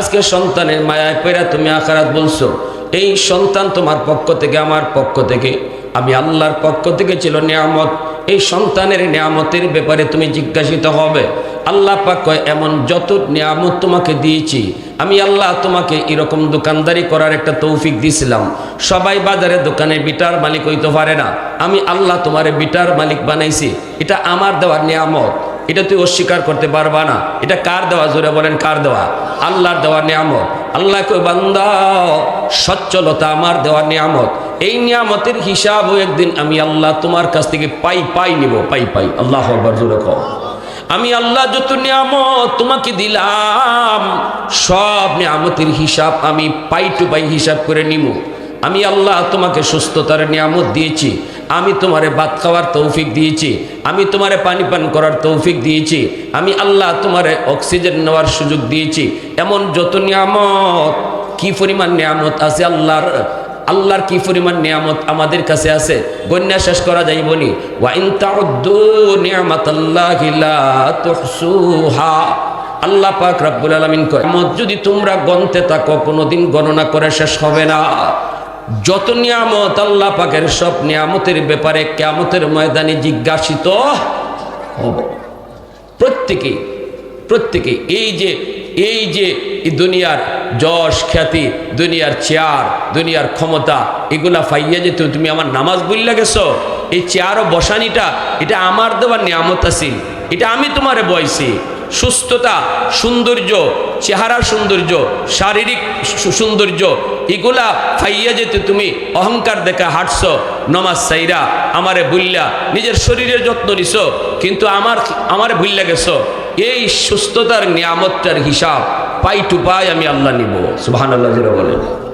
আজকে সন্তানের মায়ায় পেরা তুমি আখিরাত বলছো। এই সন্তান তোমার পক্ষ থেকে, আমার পক্ষ থেকে, আমি আল্লাহর পক্ষ থেকে ছিল নিয়ামত। এই সন্তানের নিয়ামতের ব্যাপারে তুমি জিজ্ঞাসিত হবে। আল্লাহ পাক কয়, এমন যত নিয়ামত তোমাকে দিয়েছি, আমি আল্লাহ তোমাকে এরকম দোকানদারি করার একটা তৌফিক দিয়েছিলাম। সবাই বাজারে দোকানে বিটার মালিক হইতে পারে না, আমি আল্লাহ তোমারে বিটার মালিক বানাইছি। এটা আমার দেওয়ার নিয়ামত, এটা তুই অস্বীকার করতে পারবা না। এটা কার দেওয়া? জোরে বলেন, কার দেওয়া? আল্লাহর দেওয়া নিয়ামত। আল্লাহ কই, বান্দা, সচ্ছলতা আমার দেওয়া নিয়ামত। এই নিয়ামতের হিসাবও একদিন আমি আল্লাহ তোমার কাছ থেকে পাই নিব, পাই। আল্লাহু আকবার, জোরে কও। আমি আল্লাহ যত নিয়ামত তোমাকে দিলাম, সব নিয়ামতের হিসাব আমি পাই টু পাই হিসাব করে নিব। আমি আল্লাহ তোমাকে সুস্থতার নিয়ামত দিয়েছি, আমি তোমারে ভাত খাওয়ার তৌফিক দিয়েছি, আমি তোমারে পানি পান করার তৌফিক দিয়েছি, আমি আল্লাহ তোমারে অক্সিজেন নেওয়ার সুযোগ দিয়েছি। এমন যত নিয়ামত, কি পরিমাণ নিয়ামত আছে আল্লাহর কি পরিমাণ নিয়ামত আমাদের কাছে আছে, গণ্যা শেষ করা যাইবনি। ওয়া ইন তাউদ্দু নিয়ামাতাল্লাহি লা তুহসুহা। আল্লাহ পাক রব্বুল আলামিন কয়, যদি তোমরা গণতে থাকো, কোনোদিন গণনা করে শেষ হবে না। যত নিয়ামত আল্লাহ পাকের, সব নিয়ামতের ব্যাপারে কিয়ামতের ময়দানে জিজ্ঞাসিত হব প্রত্যেকে। এই যে দুনিয়ার যশ খ্যাতি, দুনিয়ার চেয়ার, দুনিয়ার ক্ষমতা, এগুলা ফাইয়া যে তুমি আমার নামাজ বললা গেছো, এই চেয়ার ও বসানিটা, এটা আমার দেওয়ার নিয়ামত আছিল, এটা আমি তোমারে বয়সি। সুস্থতা, সৌন্দর্য, চেহারার সৌন্দর্য, শারীরিক সৌন্দর্য, এগুলা ফাইয়া যেতে তুমি অহংকার দেখা হাঁটছ, নমাজ সাইরা আমারে ভুল্লা নিজের শরীরের যত্ন নিছ, কিন্তু আমারে ভুল্লা গেছো। এই সুস্থতার নিয়ামতটার হিসাব পাই টু পাই আমি আল্লাহ নিব। সুবহানাল্লাহ বলেন।